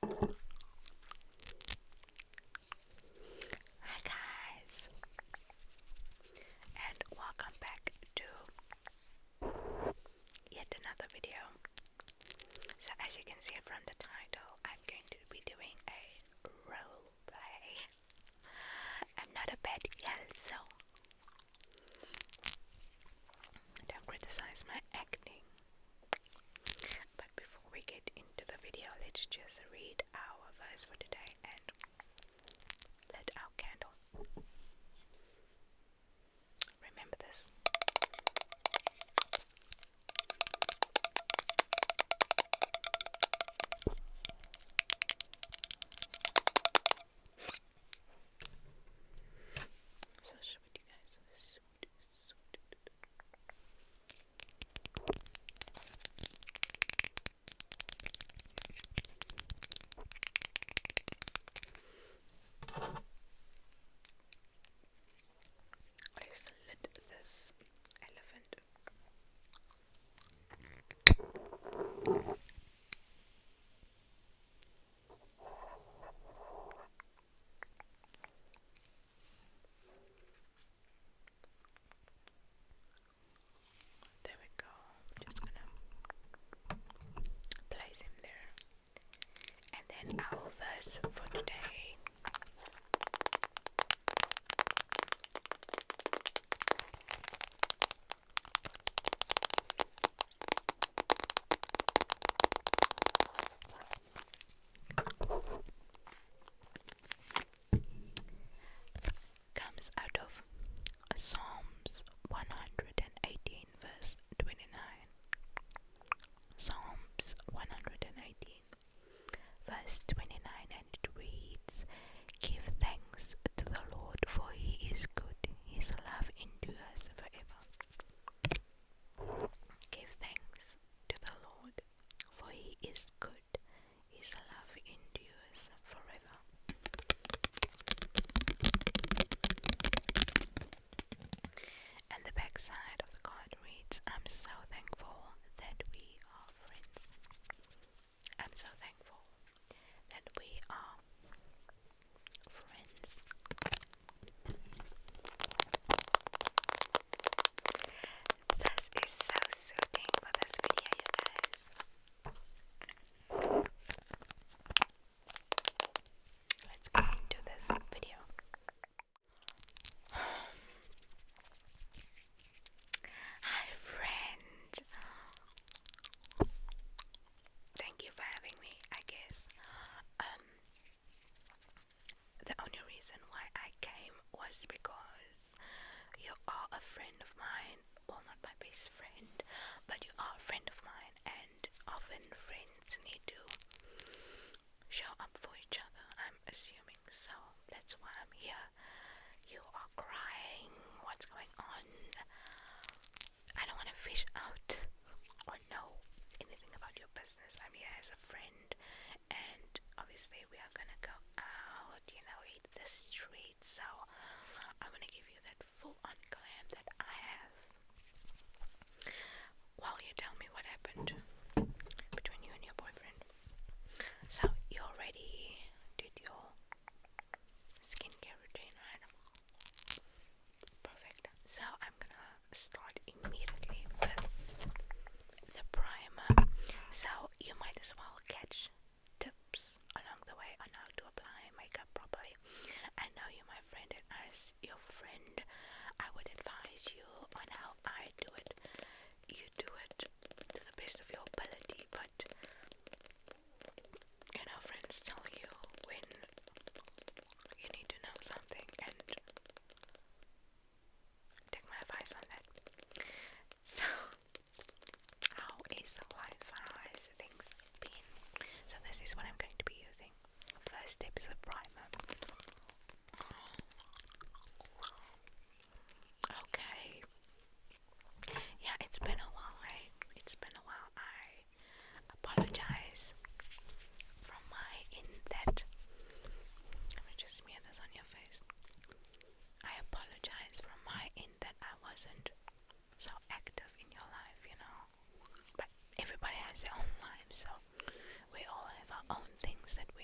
Hi guys, and welcome back to yet another video. So as you can see from the title, I'm going to be doing a role play. I'm not a bad girl, so don't criticize my acting. But before we get into the video, let's just read our verse for today and light our candle. Remember this. So should we do guys? Let's lit this elephant. There we go. Just gonna place him there. And then our verse for today. Comes out of Psalms 118 verse 29. Psalms 118 verse 29, and it reads, "Give thanks to the Lord, for he is good, his love endures forever." Give thanks to the Lord, for he is good, his love endures forever. And the back side of the card reads, "I'm so thankful that we are friends." I'm so thankful that we are friends. This is so soothing for this video, you guys. Let's get into this video. Hi friend. Thank you for having me, I guess. The only reason why I came was because you are a friend of mine. Well, not my best friend, but you are a friend of mine, and often friends need to show up for each other, I'm assuming. So that's why I'm here. You are crying. What's going on? I don't want to fish out or know anything about your business. I'm here as a friend, and obviously we are gonna go out, hit the streets. So I want to give you that full-on glam that I have. While you tell me what happened between you and your boyfriend. So you already did your skincare routine, right? Perfect. So I'm gonna start immediately with the primer. So you might as well catch tips along the way on how to apply makeup properly. I know you're my friend, and as your friend, I would advise you on how I do it. You do it to the best of your ability, but friends tell you when you need to know something, and take my advice on that. So, how is life? How has things been? So this is what I'm going to be using. First step is a primer. Okay. Yeah, it's been a while, right? It's been a while. I apologize from my end that. Let me just smear this on your face. I apologize from my end that I wasn't so active in your life, but everybody has their own lives, so we all have our own things that we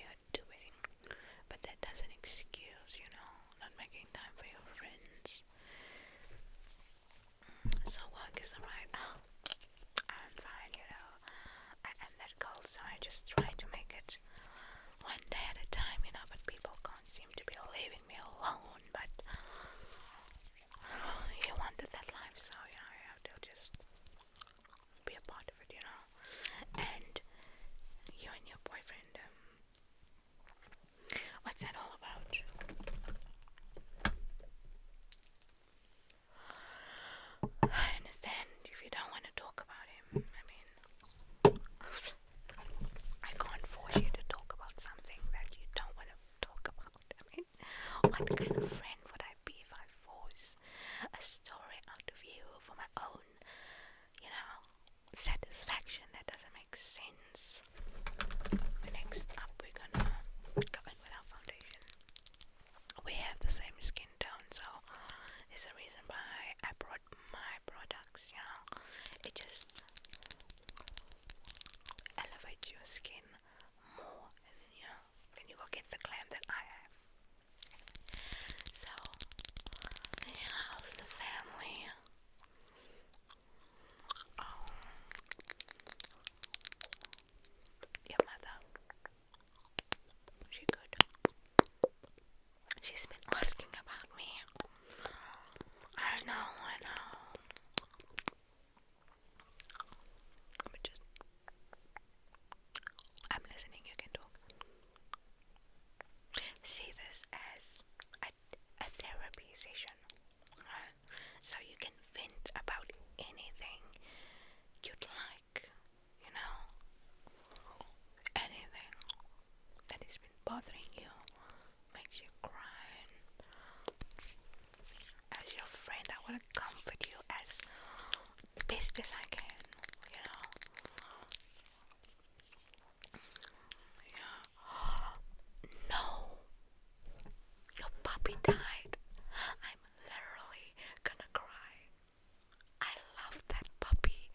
for my own, satisfaction. That doesn't make sense. Next up, we're gonna go in with our foundation. We have the same skin tone, so there's a reason why I brought my products. It just elevates your skin more, and then you will get the glam that I have. So, how's the family? Oh, your mother, she good. She's been asking about me. I know. I'm listening, you can talk. See this as a therapy session, right? So you can vent about anything you'd like, anything that has been bothering you, makes you cry. As your friend, I want to comfort you as best as I can, No, your puppy died. I'm literally gonna cry. I love that puppy.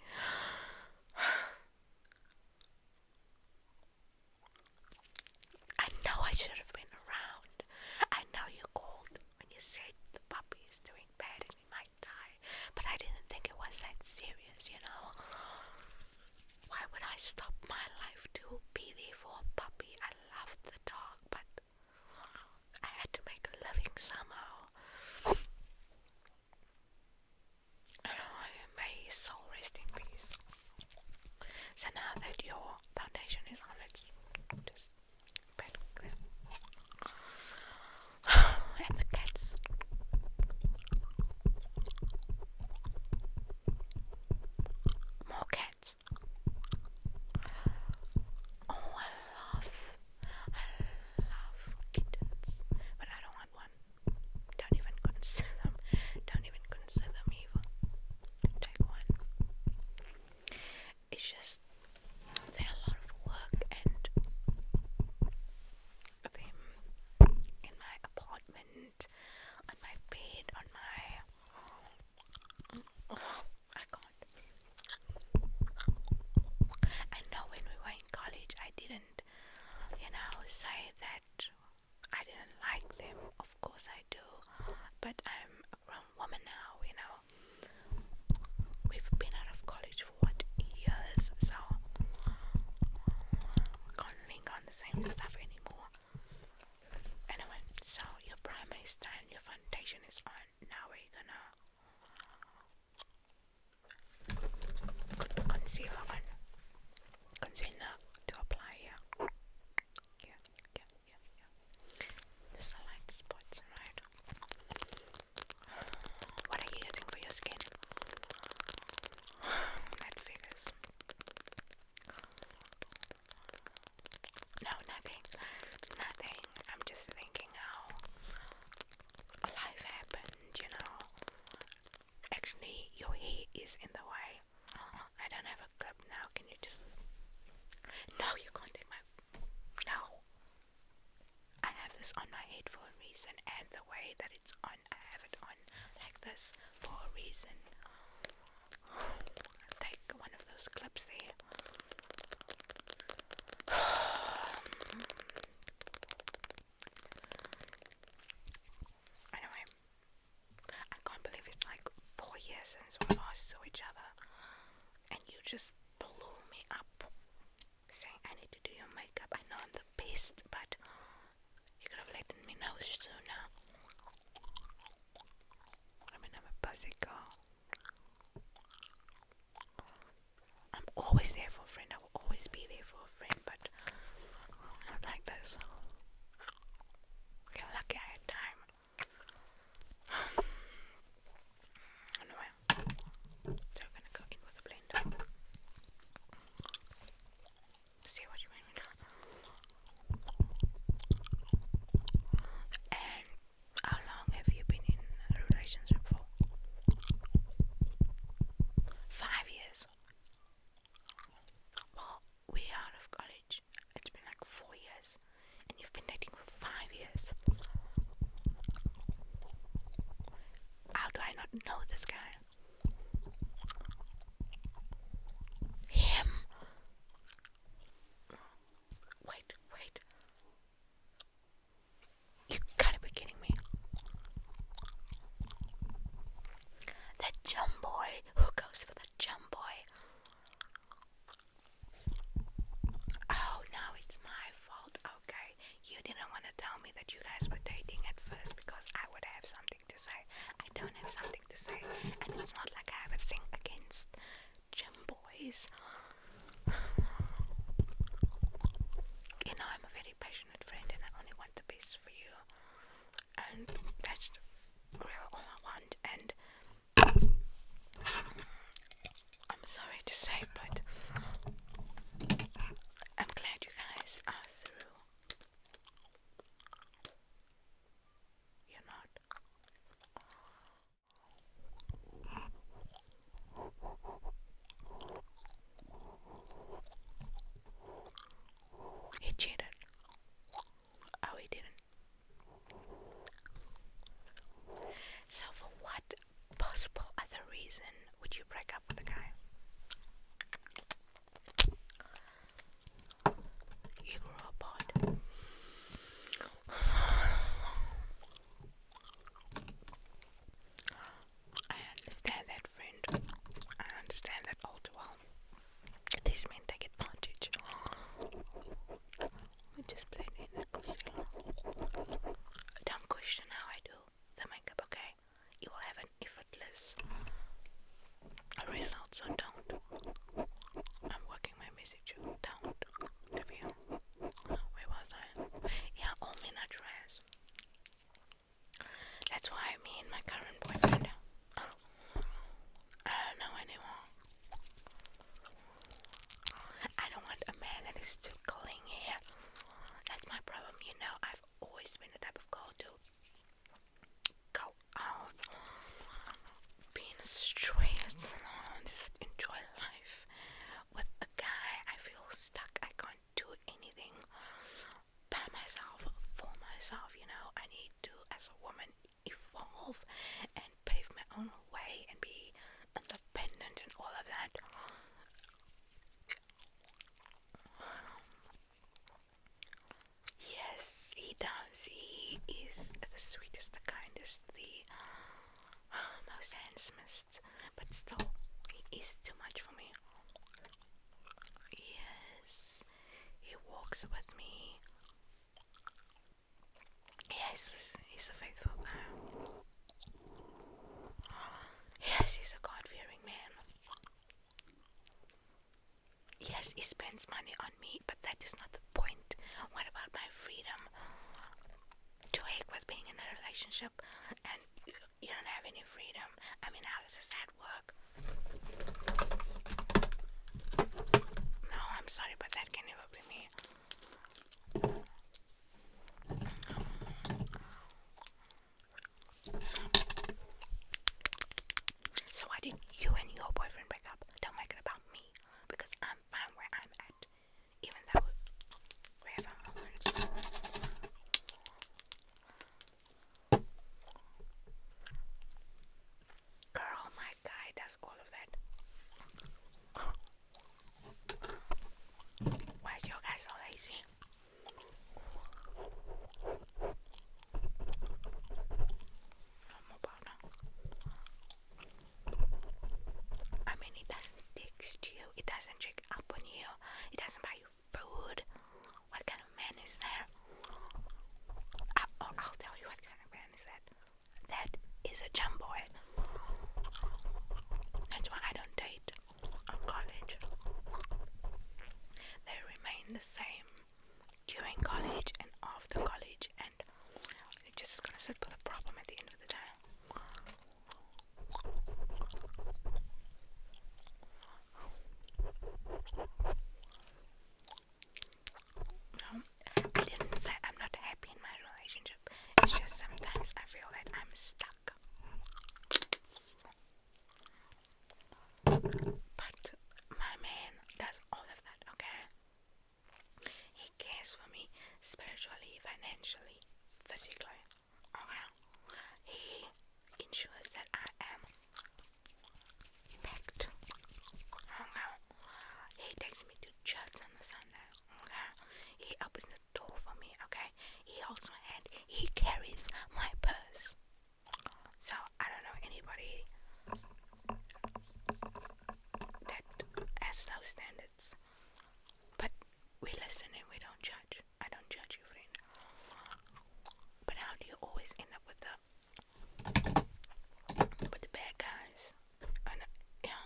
I know I should have been around. I know you called when you said the puppy is doing bad and he might die, but I didn't think it was that serious. Why would I stop my life to be there for a puppy? I loved the dog, but I had to make a living somehow. May his soul rest in peace. So now that your foundation is on, let's just pat them. And the cats. More cats. Oh, I love kittens, but I don't want one. Don't even consider them. Don't even consider them either. Take one. It's just they're a lot of work, and them in my apartment, on my bed, on my I can't. I know when we were in college I didn't say that I didn't like them. Of course I do, but I'm a grown woman now. We've been out of college for years, so can't link on the same stuff anymore. Anyway, so your primer is done, your foundation is on. Now we're gonna put the concealer on. Concealer to apply here. Yeah. Just the light spots, right? What are you using for your skin? That figures. No, nothing. I'm just thinking how life happened, Actually, your hair is in the way. I don't have a clip now. Can you just... No, you can't take my... No. I have this on my head for a reason, and the way that it's on, I have it on like this for a reason. Take one of those clips there. Anyway, I can't believe it's like 4 years since we last saw each other, and you just blew me up saying I need to do your makeup. I know I'm the best, but you could have let me know sooner. I mean, I'm a busy girl. I'm always there for a friend. I will always be there for a friend, but not like this. You're lucky I had time. Anyway, so we're gonna go in with the blender. See what you mean. And how long have you been in a relationship for? you break up with the guy? You grew apart. I understand that, friend. I understand that all too well. These men take advantage. We just blend in and concealer. Don't question how I do the makeup, okay? You will have an effortless result, so don't. I'm working my message. Don't. Where was I? Yeah, all men are trash. That's why me and my current boyfriend, I don't know anymore. I don't want a man that is too clingy. That's my problem. You know, I've always been the type of girl to go out, being straight, just enjoy life. With a guy, I feel stuck. I can't do anything by myself, for myself, you know. I need to, as a woman, evolve and pave my own way and be independent and all of that. Yes, he does. He is the sweetest, the kindest, the most handsomest, but still, he is too much for me. Yes, he walks with me. Yes, he's a faithful guy. Yes, he's a God-fearing man. Yes, he spends money on me, but that is not the point. What about my freedom? To heck with being in a relationship and you don't have any freedom. I mean, how does that work? No, I'm sorry, but that can never be me. So why did you and your boyfriend break up? Don't make it about me, because I'm fine where I'm at, even though we have our moments. Girl, my guy does all of that. Why is your guy so lazy? I mean, he doesn't text you, he doesn't check up on you, he doesn't buy you food. What kind of man is that? I'll tell you what kind of man is that. That is a jumboid. That's why I don't date on college. They remain the same during college and after college, and you're just gonna sit with a problem at the end of the day. No, I didn't say I'm not happy in my relationship. It's just sometimes I feel that I'm stuck. But my man does all of that, okay? He cares for me spiritually, financially, physically. Okay? He ensures that I am packed. Okay? He takes me to church on the Sunday. Okay? He opens the door for me. Okay? He holds my hand. He carries my purse. So I don't know anybody that has those standards. But we listen and we don't judge. I don't judge you, friend. But how do you always end up with the bad guys? And yeah,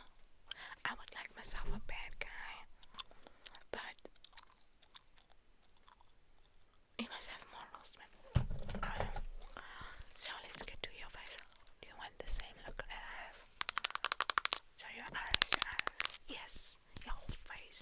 I would like myself a bad guy, but he must have morals, man. So let's get to your face. Do you want the same look that I have? So your eyes, yes, your whole face.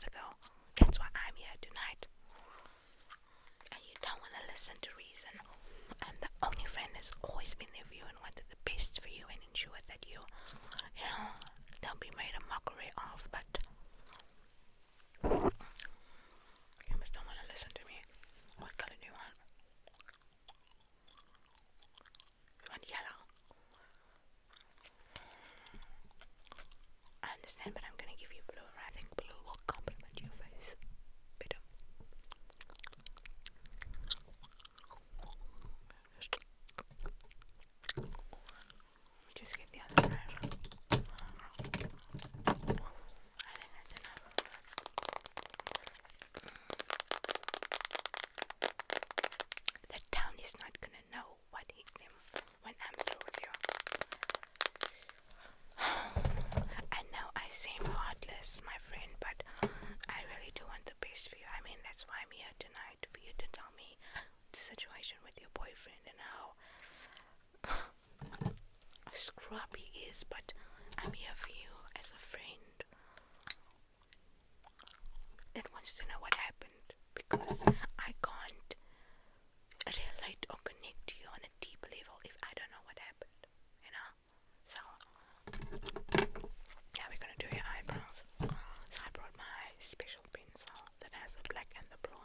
ago. That's why I'm here tonight. And you don't want to listen to reason. And the only friend that's always been there for you and wanted the best for you and ensured that you don't be made a mockery of, but you must don't want to listen to me. What color do you want? You want yellow? I understand, but I'm gonna give you blue. I think blue will complement your face better. Just get the other side. I think that's enough. The town is not gonna know what hit them when I'm through with you. I know I seem heartless, my friend, but I really do want the best for you. I mean, that's why I'm here tonight, for you to tell me the situation with your boyfriend and how screw up he is, but I'm here for you as a friend that wants to know what happened, because I can't relate or connect to you on a deep level if I don't know what happened, you know? So, yeah, we're gonna do your eyebrows. So I brought my special pencil that has the black and the blue.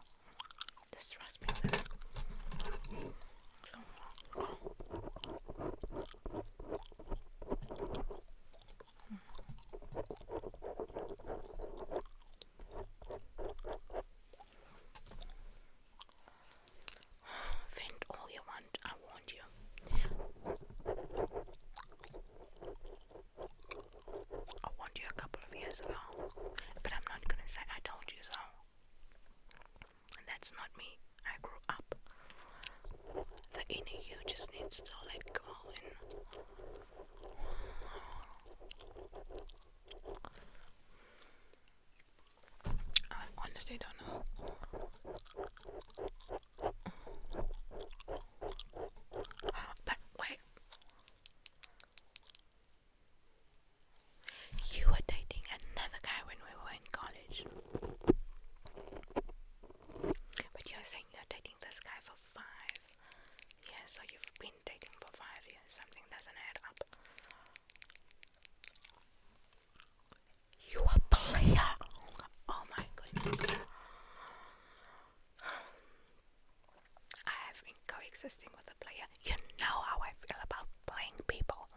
Just trust me on this. Vent all you want, I warned you. I warned you a couple of years ago, but I'm not gonna say I told you so. And that's not me. I grew up. The inner you just needs to let go and I honestly don't know. But wait, you were dating another guy when we were in college. But you're saying you're dating this guy for 5 years, so you've been dating for 5 years. Something doesn't add up. You a player. Oh my goodness. I have been coexisting with a player. You know how I feel about playing people.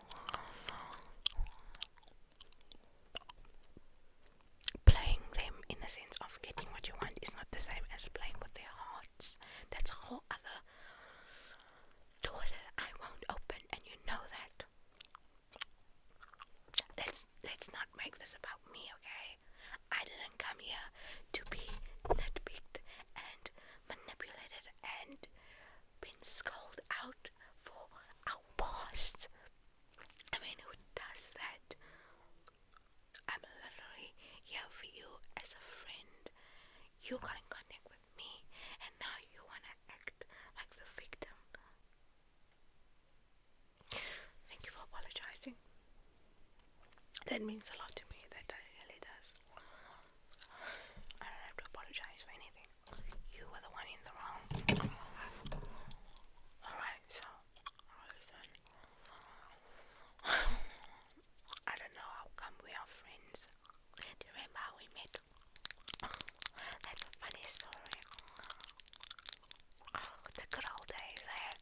Playing them in the sense of getting what you want is not the same as playing with their hearts. That's a whole other door that I won't open, and you know that. Let's not make this about me, okay? I didn't come here to be nitpicked and manipulated and been scolded out for our past. I mean, who does that? I'm literally here for you as a friend. You got in contact with me, and now you wanna act like the victim. Thank you for apologizing. That means a lot to me. That really does. I don't have to apologize for anything. You were the one in the wrong. Alright, so listen. I don't know how come we are friends. Do you remember how we met? That's a funny story. Oh, the good old days, eh?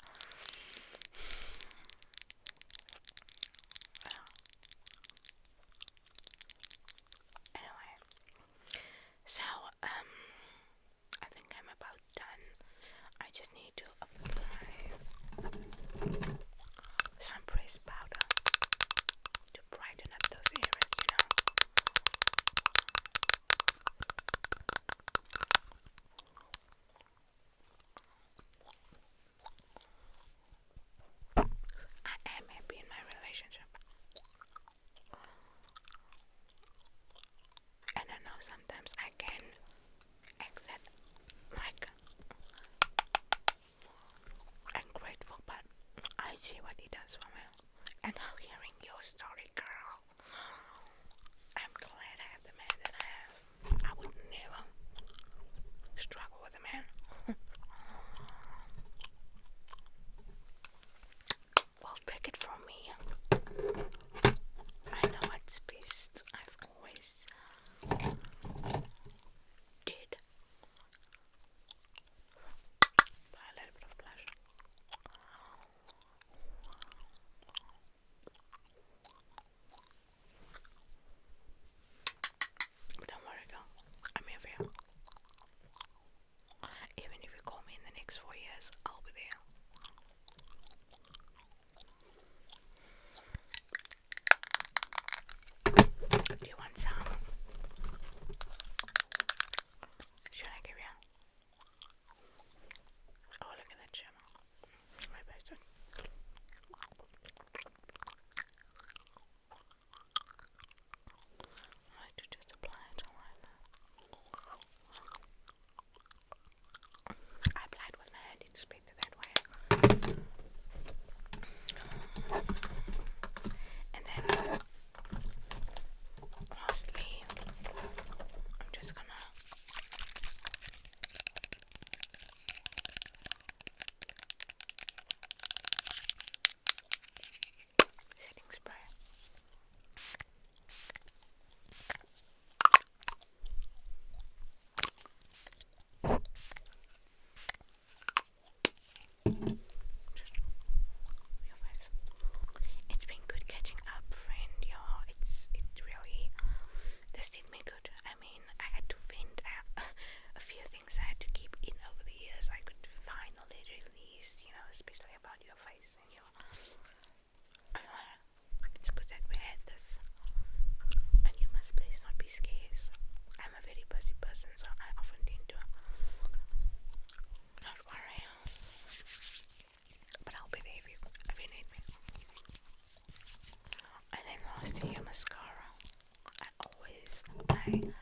especially about your face and your. It's good that we had this, and you must please not be scared. I'm a very busy person, so I often tend to not worry. But I'll be there if you need me. And then lastly, your mascara. I always apply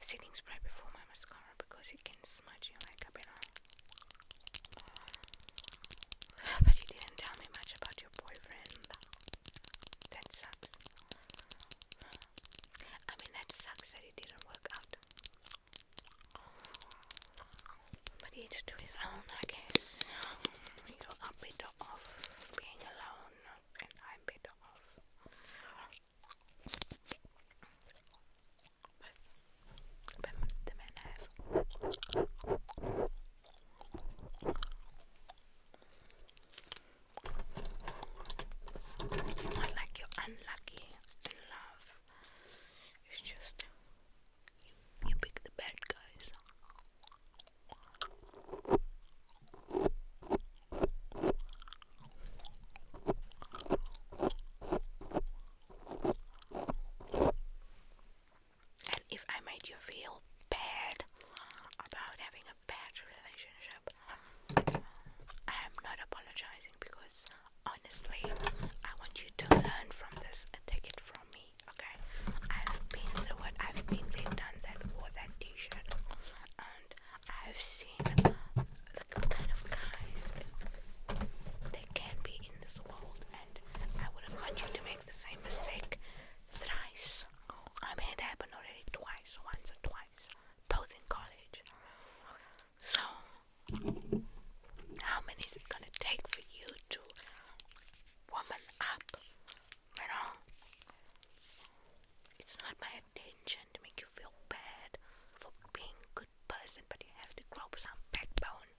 setting spray before my mascara because it can smudge your makeup, you know. But you didn't tell me much about your boyfriend. That sucks. I mean, that sucks that it didn't work out. But each to his own, I guess. You are better off being alone, and I'm better off. But the man I have. It's not like you're unlucky in love. It's just you pick the bad guys. And if I made you feel bad about having a bad relationship, I am not apologizing because honestly, I want you to learn from this and take it from me, okay? I've been through it, I've been there, done that, wore that t-shirt, and I've seen the kind of guys there can be in this world, and I wouldn't want you to make the same mistake thrice. I mean, it happened already twice, once or twice, both in college. So, how many is it gonna take for you to woman up? You know, it's not my intention to make you feel bad for being a good person, but you have to grow some backbone.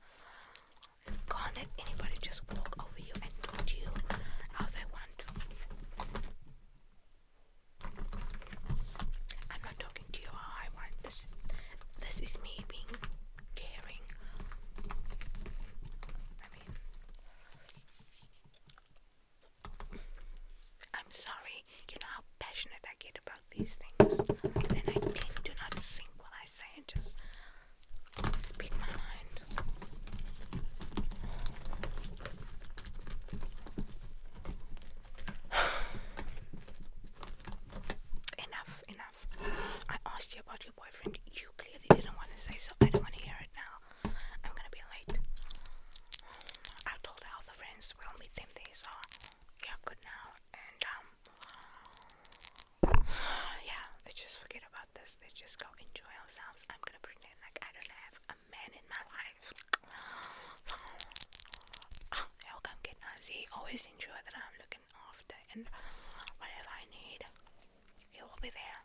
You can't let anybody just walk over you and talk to you how they want to. I'm not talking to you how I want this. This is me being caring. I mean, I'm sorry, you know how passionate I get about these things. And then I tend to not think what I say and just speak my mind. Enough. I asked you about your boyfriend. You clearly didn't want to say, so I don't want to hear it now. I'm gonna be late. I told all the friends we'll meet them there, so yeah, good now. And yeah, let's just forget about this. Let's just go enjoy ourselves. I'm gonna pretend like I don't have a man in my life. He'll come get nosy. Always ensure that I'm looking after, and whatever I need, he will be there.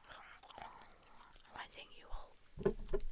One thing you will